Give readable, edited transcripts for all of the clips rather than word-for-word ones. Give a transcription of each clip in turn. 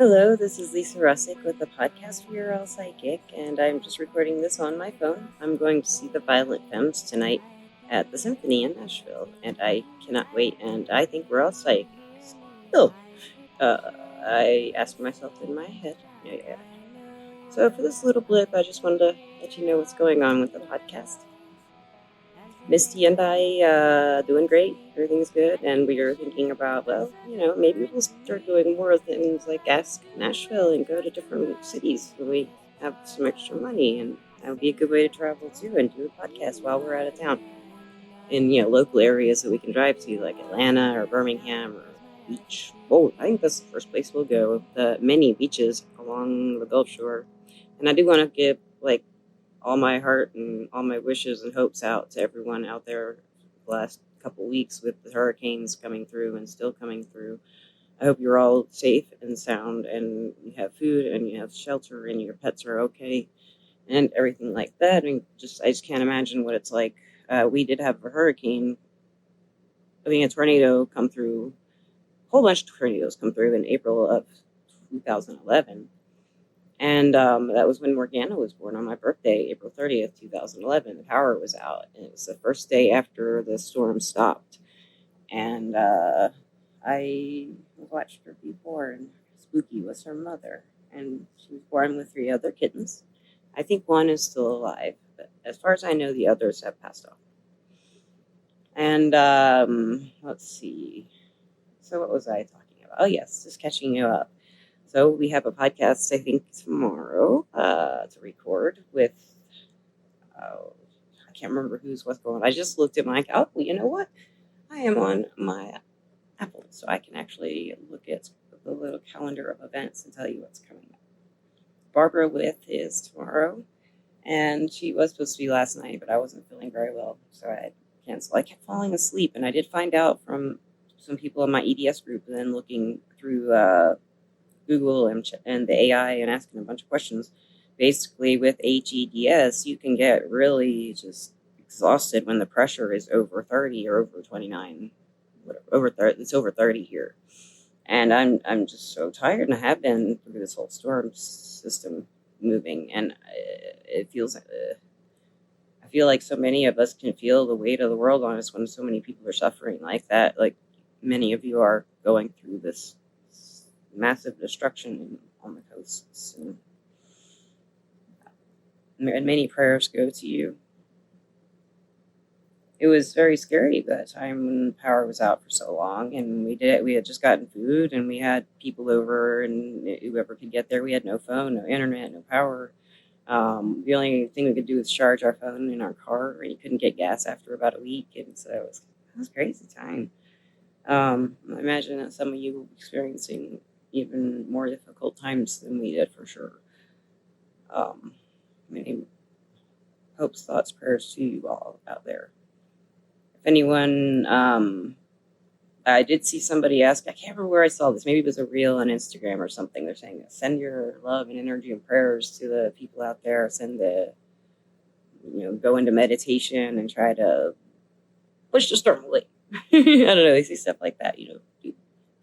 Hello, this is Lisa Russick with the podcast We Are All Psychic, and I'm just recording this on my phone. I'm going to see the Violent Femmes tonight at the Symphony in Nashville, and I cannot wait, and I think we're all psychic. Still, I asked myself in my head. Yeah. So for this little blip, I just wanted to let you know what's going on with the podcast. Misty and I doing great. Everything's good, and we are thinking about, well, maybe we'll start doing more things like Ask Nashville and go to different cities when we have some extra money, and that would be a good way to travel too and do a podcast while we're out of town in local areas that we can drive to, like Atlanta or Birmingham or beach. Oh, I think that's the first place we'll go. The many beaches along the Gulf Shore, and I do want to give all my heart and all my wishes and hopes out to everyone out there the last couple weeks with the hurricanes coming through and still coming through. I hope you're all safe and sound and you have food and you have shelter and your pets are okay and everything like that. I just can't imagine what it's like. We did have a hurricane, a tornado come through, a whole bunch of tornadoes come through in April of 2011. And that was when Morgana was born on my birthday, April 30th, 2011. The power was out, and it was the first day after the storm stopped. And I watched her be born. Spooky was her mother, and she was born with 3 other kittens. I think one is still alive, but as far as I know, the others have passed off. And let's see. So what was I talking about? Oh, yes, just catching you up. So we have a podcast, I think, tomorrow to record with, I can't remember what's going on. I just looked at my, you know what? I am on my Apple, so I can actually look at the little calendar of events and tell you what's coming up. Barbara With is tomorrow, and she was supposed to be last night, but I wasn't feeling very well, so I had to cancel. I kept falling asleep, and I did find out from some people in my EDS group, and then looking through Google and the AI and asking a bunch of questions. Basically, with HEDS, you can get really just exhausted when the pressure is over 30 or over 29, whatever, over 30. It's over 30 here, and I'm just so tired, and I have been through this whole storm system moving, and it feels. I feel like so many of us can feel the weight of the world on us when so many people are suffering like that. Like many of you are going through this massive destruction on the coasts, and many prayers go to you. It was very scary that time when the power was out for so long, and we had just gotten food, and we had people over, and whoever could get there. We had no phone, no internet, no power. The only thing we could do was charge our phone in our car, and you couldn't get gas after about a week, and so it was a crazy time. I imagine that some of you will be experiencing even more difficult times than we did, for sure. Many hopes, thoughts, prayers to you all out there. If anyone, I did see somebody ask, I can't remember where I saw this, maybe it was a reel on Instagram or something. They're saying, send your love and energy and prayers to the people out there. Go into meditation and try to push the storm away. I don't know, they see stuff like that,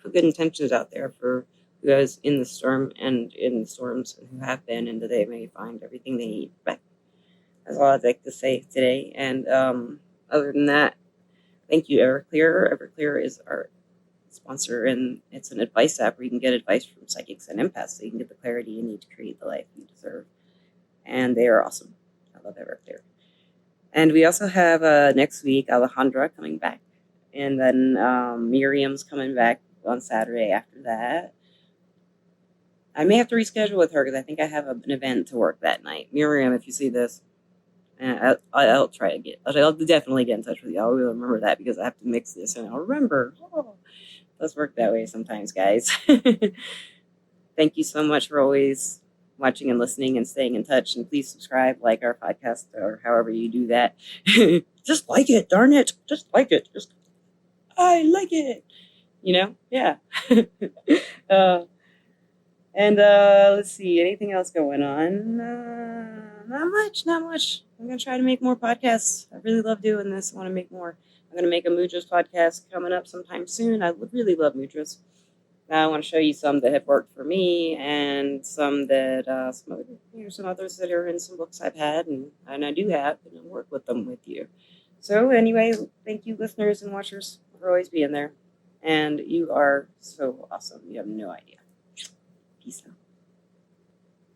put good intentions out there for who is in the storm and in the storms and who have been, and that they may find everything they need back. That's all I'd like to say today. And other than that, thank you, Everclear. Everclear is our sponsor, and it's an advice app where you can get advice from psychics and empaths so you can get the clarity you need to create the life you deserve. And they are awesome. I love Everclear. And we also have next week Alejandra coming back, and then Miriam's coming back on Saturday after that. I may have to reschedule with her because I think I have an event to work that night. Miriam, if you see this, I'll try to I'll definitely get in touch with you. I'll remember that because I have to mix this and I'll remember. Let's work that way sometimes, guys. Thank you so much for always watching and listening and staying in touch. And please subscribe, like our podcast, or however you do that. Just like it, darn it. Just like it. I like it. Yeah. And let's see, anything else going on? Not much. I'm going to try to make more podcasts. I really love doing this. I want to make more. I'm going to make a Mudras podcast coming up sometime soon. I really love Mudras. Now I want to show you some that have worked for me, and some that some others that are in some books I've had, and I do have, and I'll work with them with you. So anyway, thank you, listeners and watchers, for always being there, and you are so awesome. You have no idea. Peace out.